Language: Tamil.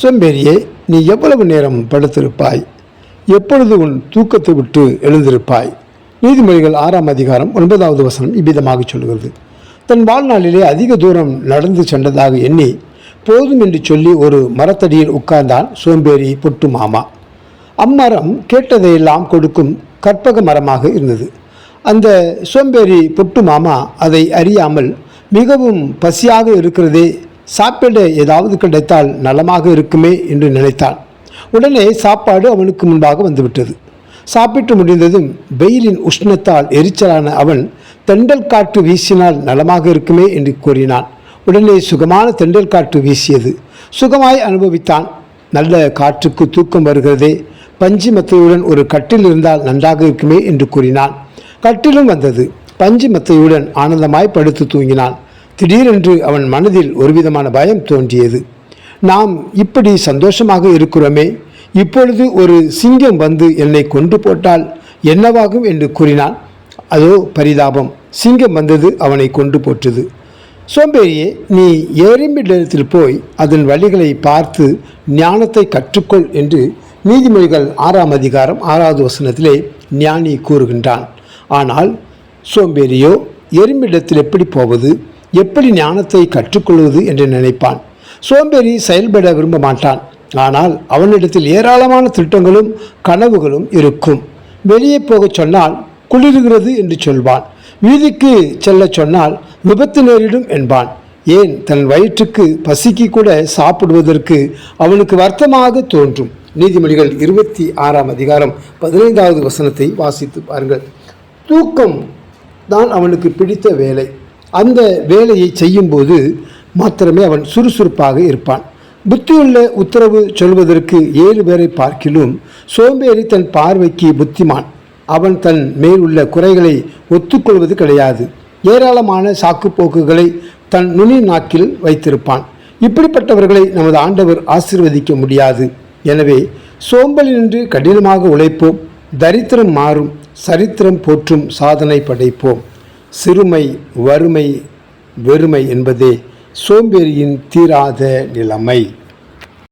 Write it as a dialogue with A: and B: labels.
A: சோம்பேறியே, நீ எவ்வளவு நேரம் படுத்திருப்பாய்? எப்பொழுது உன் தூக்கத்தை விட்டு எழுந்திருப்பாய்? நீதிமொழிகள் 6ஆம் அதிகாரம் 9வது வசனம் இவ்விதமாக சொல்கிறது. தன் வாழ்நாளிலே அதிக தூரம் நடந்து சென்றதாக எண்ணி போதும் என்று சொல்லி ஒரு மரத்தடியில் உட்கார்ந்தான் சோம்பேறி பொட்டு மாமா. அம்மரம் கேட்டதையெல்லாம் கொடுக்கும் கற்பக மரமாக இருந்தது. அந்த சோம்பேறி பொட்டு மாமா அதை அறியாமல் மிகவும் பசியாக இருக்கிறதே, சாப்பிட ஏதாவது கிடைத்தால் நலமாக இருக்குமே என்று நினைத்தான். உடனே சாப்பாடு அவனுக்கு முன்பாக வந்துவிட்டது. சாப்பிட்டு முடிந்ததும் வெயிலின் உஷ்ணத்தால் எரிச்சலான அவன் தெண்டல் காற்று வீசினால் நலமாக இருக்குமே என்று கூறினான். உடனே சுகமான தெண்டல் காற்று வீசியது. சுகமாய் அனுபவித்தான். நல்ல காற்றுக்கு தூக்கம் வருகிறதே, பஞ்சு மெத்தையுடன் ஒரு கட்டில் இருந்தால் நன்றாக இருக்குமே என்று கூறினான். கட்டிலும் வந்தது. பஞ்சு மெத்தையுடன் ஆனந்தமாய் படுத்து தூங்கினான். திடீரென்று அவன் மனதில் ஒருவிதமான பயம் தோன்றியது. நாம் இப்படி சந்தோஷமாக இருக்கிறோமே, இப்பொழுது ஒரு சிங்கம் வந்து என்னை கொன்று போட்டால் என்னவாகும் என்று கூறினான். அதோ பரிதாபம், சிங்கம் வந்தது, அவனை கொன்று போட்டது. சோம்பேறியே, நீ எறும்பிடத்தில் போய் அதன் வழிகளை பார்த்து ஞானத்தை கற்றுக்கொள் என்று நீதிமொழிகள் 6ஆம் அதிகாரம் 6வது வசனத்திலே ஞானி கூறுகின்றான். ஆனால் சோம்பேறியோ எறும்பிடத்தில் எப்படி போவது, எப்படி ஞானத்தை கற்றுக்கொள்வது என்று நினைப்பான். சோம்பேறி செயல்பட விரும்ப மாட்டான். ஆனால் அவனிடத்தில் ஏராளமான திட்டங்களும் கனவுகளும் இருக்கும். வெளியே போகச் சொன்னால் குளிர்கிறது என்று சொல்வான். வீதிக்கு செல்ல சொன்னால் விபத்து நேரிடும் என்பான். ஏன், தன் வயிற்றுக்கு பசிக்கு கூட சாப்பிடுவதற்கு அவனுக்கு வருத்தமாக தோன்றும். நீதிமொழிகள் 26ஆம் அதிகாரம் 15வது வசனத்தை வாசித்து பாருங்கள். தூக்கம் தான் அவனுக்கு பிடித்த வேலை. அந்த வேலையை செய்யும்போது மாத்திரமே அவன் சுறுசுறுப்பாக இருப்பான். புத்தியுள்ள உத்தரவு சொல்வதற்கு 7 பேரை பார்க்கிலும் சோம்பேறி தன் பார்வைக்கு புத்திமான். அவன் தன் மேல் உள்ள குறைகளை ஒத்துக்கொள்வது கிடையாது. ஏராளமான சாக்குப்போக்குகளை தன் நுனி நாக்கில் வைத்திருப்பான். இப்படிப்பட்டவர்களை நமது ஆண்டவர் ஆசீர்வதிக்க முடியாது. எனவே சோம்பல் நின்று கடினமாக உழைப்போம். தரித்திரம் மாறும், சரித்திரம் போற்றும் சாதனை படைப்போம். சிறுமை, வறுமை, வெறுமை என்பதே சோம்பேறியின் தீராத நிலைமை.